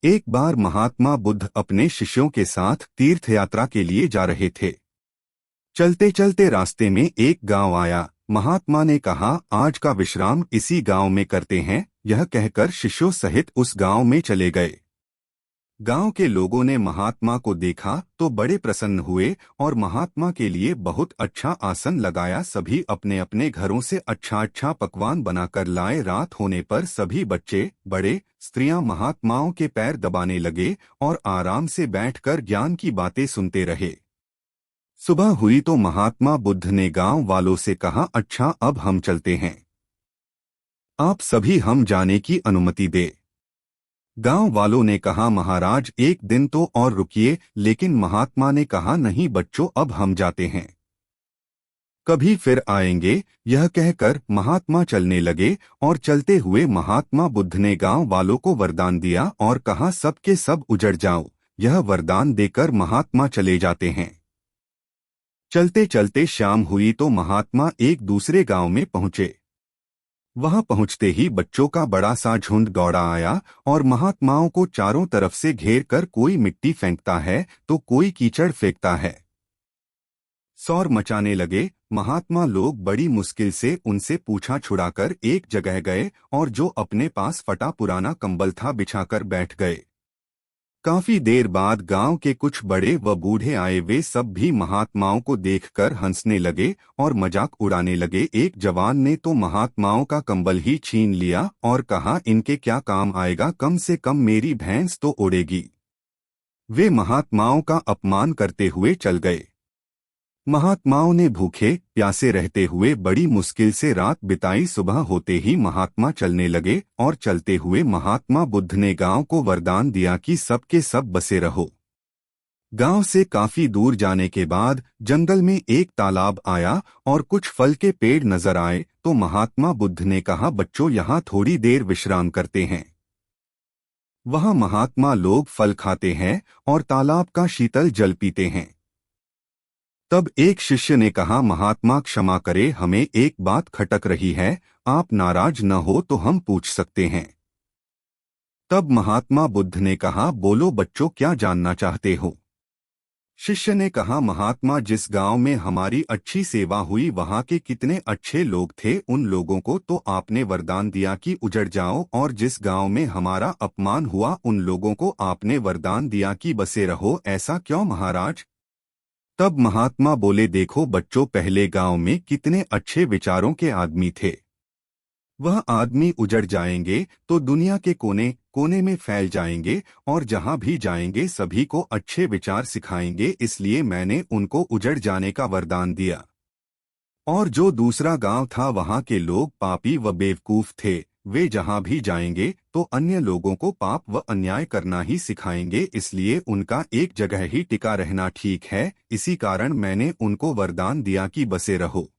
एक बार महात्मा बुद्ध अपने शिष्यों के साथ तीर्थ यात्रा के लिए जा रहे थे। चलते चलते रास्ते में एक गांव आया। महात्मा ने कहा, आज का विश्राम इसी गांव में करते हैं। यह कहकर शिष्यों सहित उस गांव में चले गए। गांव के लोगों ने महात्मा को देखा तो बड़े प्रसन्न हुए और महात्मा के लिए बहुत अच्छा आसन लगाया। सभी अपने अपने घरों से अच्छा अच्छा पकवान बनाकर लाए। रात होने पर सभी बच्चे, बड़े, स्त्रियां महात्माओं के पैर दबाने लगे और आराम से बैठकर ज्ञान की बातें सुनते रहे। सुबह हुई तो महात्मा बुद्ध ने गांव वालों से कहा, अच्छा अब हम चलते हैं। आप सभी हम जाने की अनुमति दे। गांव वालों ने कहा, महाराज एक दिन तो और रुकिए। लेकिन महात्मा ने कहा, नहीं बच्चों, अब हम जाते हैं, कभी फिर आएंगे। यह कहकर महात्मा चलने लगे और चलते हुए महात्मा बुद्ध ने गांव वालों को वरदान दिया और कहा, सबके सब उजड़ जाओ। यह वरदान देकर महात्मा चले जाते हैं। चलते चलते शाम हुई तो महात्मा एक दूसरे गांव में पहुंचे। वहां पहुंचते ही बच्चों का बड़ा सा झुंड दौड़ा आया और महात्माओं को चारों तरफ से घेर कर कोई मिट्टी फेंकता है तो कोई कीचड़ फेंकता है। शोर मचाने लगे। महात्मा लोग बड़ी मुश्किल से उनसे पूछा छुड़ाकर एक जगह गए और जो अपने पास फटा पुराना कंबल था बिछाकर बैठ गए। काफी देर बाद गांव के कुछ बड़े व बूढ़े आए। वे सब भी महात्माओं को देखकर हंसने लगे और मजाक उड़ाने लगे। एक जवान ने तो महात्माओं का कंबल ही छीन लिया और कहा, इनके क्या काम आएगा, कम से कम मेरी भैंस तो उड़ेगी। वे महात्माओं का अपमान करते हुए चल गए। महात्माओं ने भूखे प्यासे रहते हुए बड़ी मुश्किल से रात बिताई। सुबह होते ही महात्मा चलने लगे और चलते हुए महात्मा बुद्ध ने गांव को वरदान दिया कि सबके सब बसे रहो। गांव से काफी दूर जाने के बाद जंगल में एक तालाब आया और कुछ फल के पेड़ नजर आए तो महात्मा बुद्ध ने कहा, बच्चों यहाँ थोड़ी देर विश्राम करते हैं। वहां महात्मा लोग फल खाते हैं और तालाब का शीतल जल पीते हैं। तब एक शिष्य ने कहा, महात्मा क्षमा करे, हमें एक बात खटक रही है, आप नाराज न हो तो हम पूछ सकते हैं। तब महात्मा बुद्ध ने कहा, बोलो बच्चों, क्या जानना चाहते हो। शिष्य ने कहा, महात्मा जिस गांव में हमारी अच्छी सेवा हुई वहां के कितने अच्छे लोग थे। उन लोगों को तो आपने वरदान दिया कि उजड़ जाओ, और जिस गांव में हमारा अपमान हुआ उन लोगों को आपने वरदान दिया कि बसे रहो। ऐसा क्यों महाराज। तब महात्मा बोले, देखो बच्चों, पहले गांव में कितने अच्छे विचारों के आदमी थे। वह आदमी उजड़ जाएंगे तो दुनिया के कोने कोने में फैल जाएंगे और जहां भी जाएंगे सभी को अच्छे विचार सिखाएंगे। इसलिए मैंने उनको उजड़ जाने का वरदान दिया। और जो दूसरा गांव था वहां के लोग पापी व बेवकूफ थे। वे जहां भी जाएंगे तो अन्य लोगों को पाप व अन्याय करना ही सिखाएंगे। इसलिए उनका एक जगह ही टिका रहना ठीक है। इसी कारण मैंने उनको वरदान दिया कि बसे रहो।